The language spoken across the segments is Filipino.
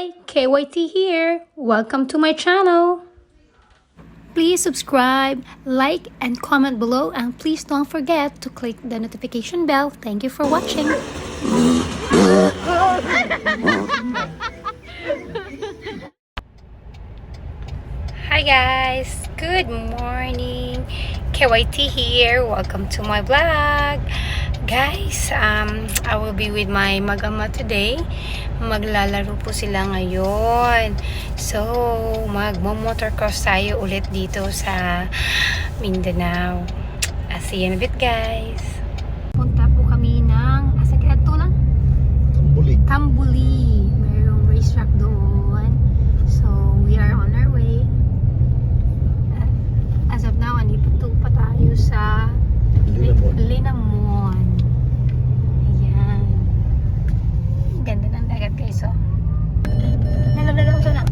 Hi, KYT here. Welcome to my channel. Please subscribe, like, and comment below, and please don't forget to click the notification bell. Thank you for watching. Hi guys, good morning. KYT here. Welcome to my vlog. Guys, I will be with my mag-ama today. Maglalaro po sila ngayon. So, magmo-motocross tayo ulit dito sa Mindanao. See you in a bit, guys. Punta po kami ng sakit ito lang? Tambulig. Mayroong racetrack doon. So, we are on our way. As of now, andito pa tayo sa Linamon. Ayan. Ganda ng dagat, guys, oh. Nalagalaw ito na.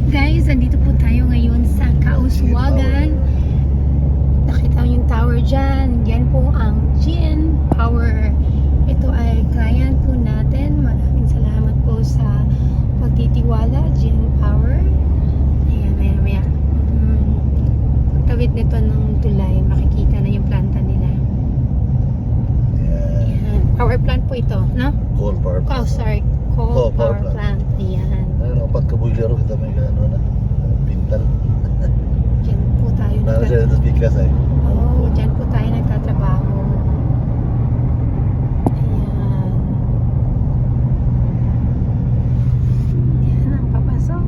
Guys, andito po tayo ngayon sa Kauswagan. Nakita yung tower dyan. Yan po ang GN Power. Ito ay client po natin. Maraming salamat po sa pagtitiwala, GN Power. Maya pagtawid nito ng tulay, makikita na yung planta nila. Ayan. Power plant po ito, no? Coal power plant. Coal power plant. Ayan. Ano, pagkabuylero kita may ano na, pintal. Diyan po tayo Nasa sa bigas ay. Oo, diyan po tayo nagtatrabaho. Ayan. Ayan ang papasok.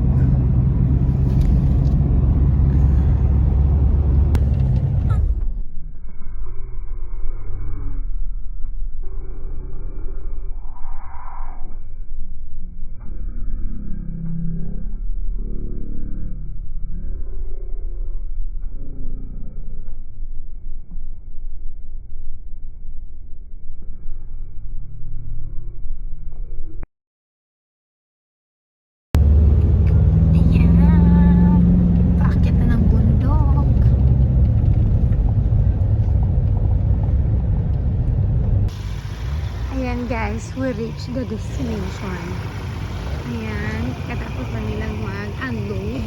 Ayan guys, we reached the destination. Ayan, katapos na nilang mag-unload.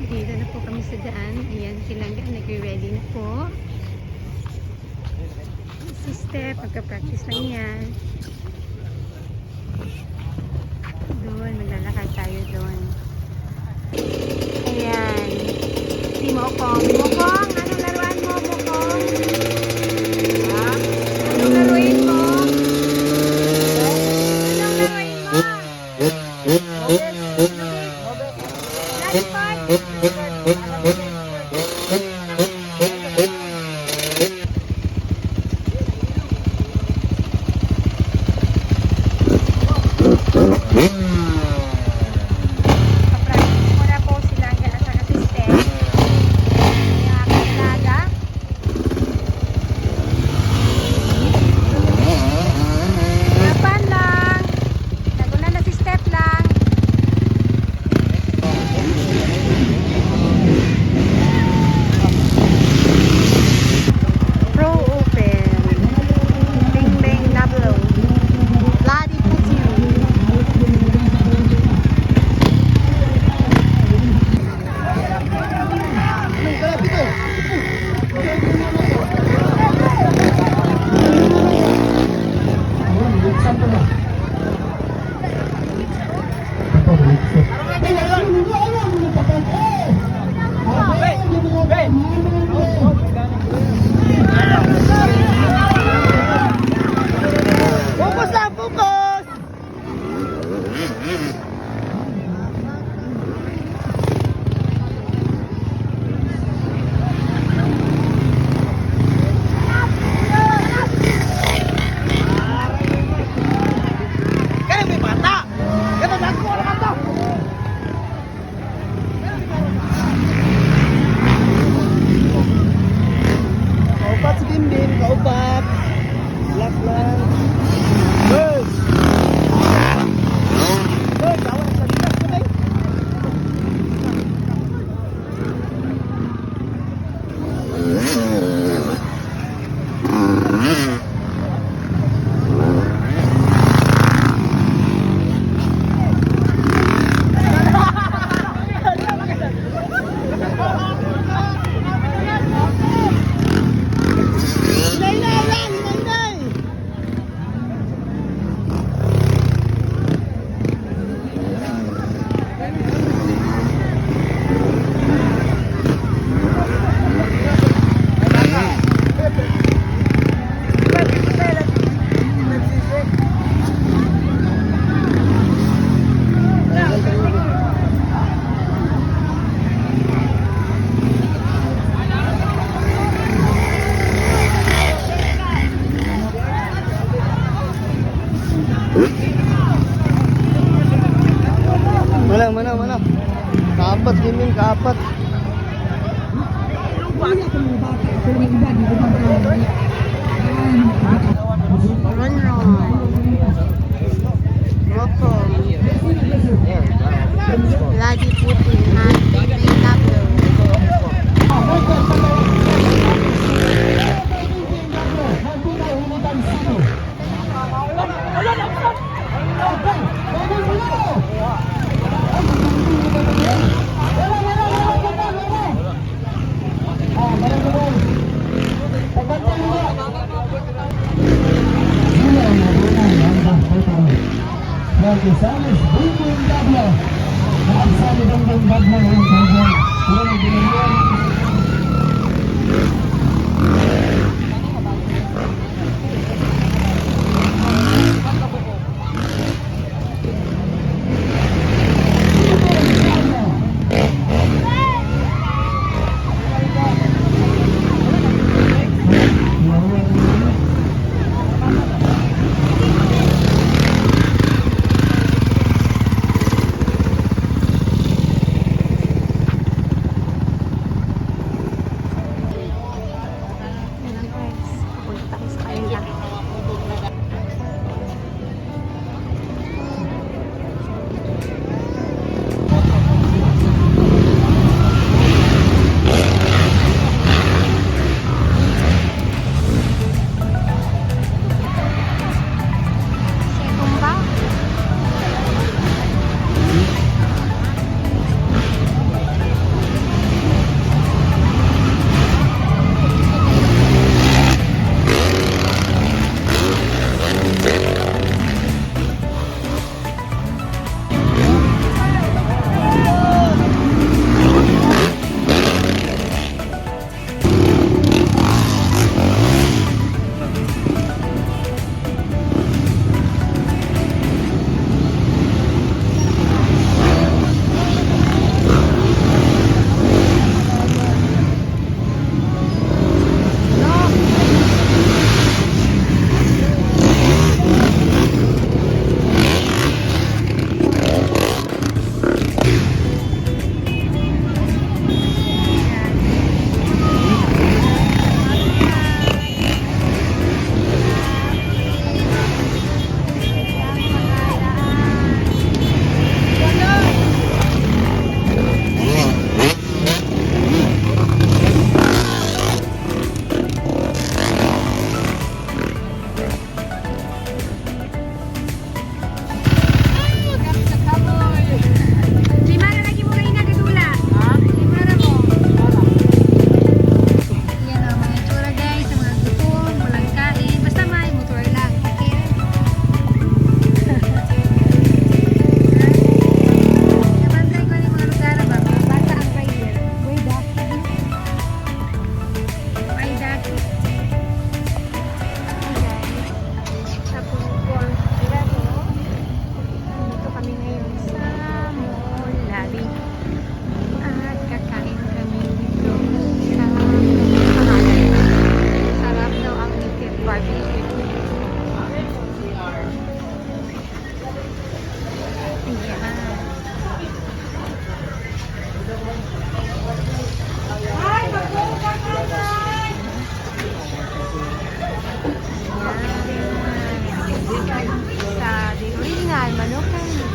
Dito na po kami sa daan. Ayan, silang nag-ready na po. Si Steph, magka-practice lang yan. Doon, maglalakad tayo doon. Ayan. Si Mokong. Mokong, anong laruan mo, Mokong? Anong laruin mo? Anong laruin mo? Papractice muna po sila sa assistant. Kaya kakalaga. Mana. Kaapat, gaming, kaapat. Lagi Putin at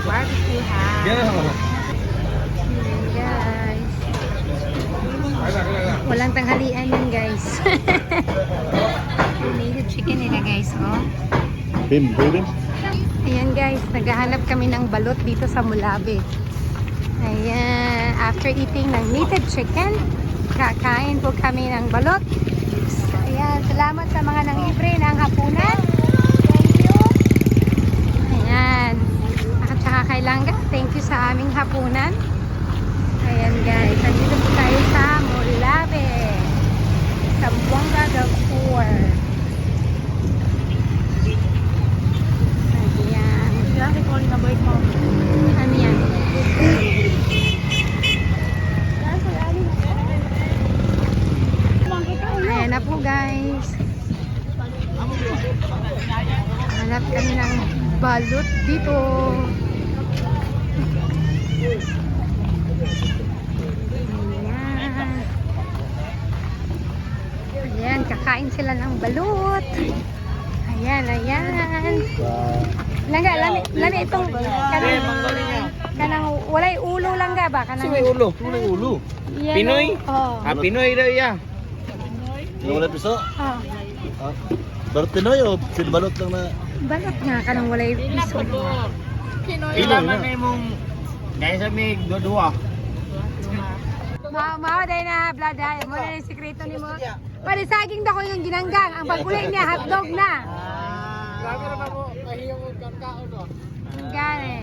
barbecue house. Guys. Walang tanghalian yan, guys. Native chicken nila, guys, oh. Bim. Ayan, guys. Naghahanap kami ng balot dito sa Mulabe. Ayan. After eating ng native chicken, kakain po kami ng balot. Ayan. Salamat sa mga nangibre ng hapunan. Thank you. Ayan. At saka kay Langga, thank you sa aming hapunan. Ayan, guys. Nandito po tayo sa Mulabe. Zamboanga del Sur. Ayan. Ano yan? Ayan na po, guys. Hanap kami ng balot dito. Ayan. Ayan, kakain sila ng balut. Ayan, ayan. Langga, lami itong kanang walay ulo langga ba? Kanang ulo. May ulo. yan, Pinoy? Oh. Ah, Pinoy daw iya. Yung wala piso? Oh. Ah, Balot Pinoy o pinbalot lang na? Balot nga kanang walay piso. Ilan man na mong gaya sa may dua. Mao day na blada, mo na yung sikreto ni mo. Pare saging dako yung ginanggang, ang pagkulay niya hotdog na. Grabe na mo kahiyong kakao do. Gane.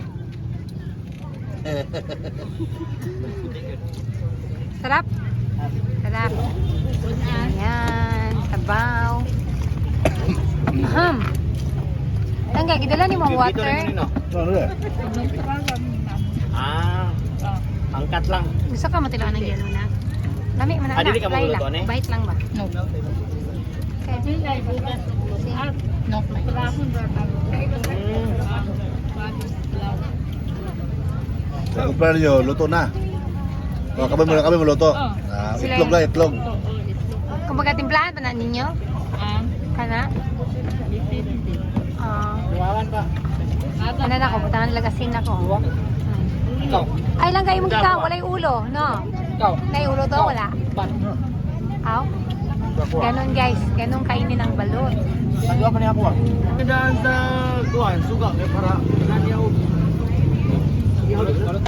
Sarap. Sarap. Ayan, sabaw. Aham. Langga, gidala ni mong water. Ano na? Ah. Angkat lang. Gusto ka matilaan ng yelo na? Lami man na. Dili ka Laila. magluto, ne? Bite lang ba? No. No. Sa kumpara nyo, luto na. Oh, kami maluto. Ah, Sila itlog yun. na, itlog. Kung magkatimplahan pa na ninyo? Kana? Duwawan pa. Ano na ako, butangan nila asin ako. Ikaw. Ay lang kayo mong ikaw, walay ulo, no? Ikaw. May ulo to, wala. Aw. Ganon guys, ganon kainin ang balot. Ano pa niya ako? Daan sa kuan, suga kay para naniyaw. Balot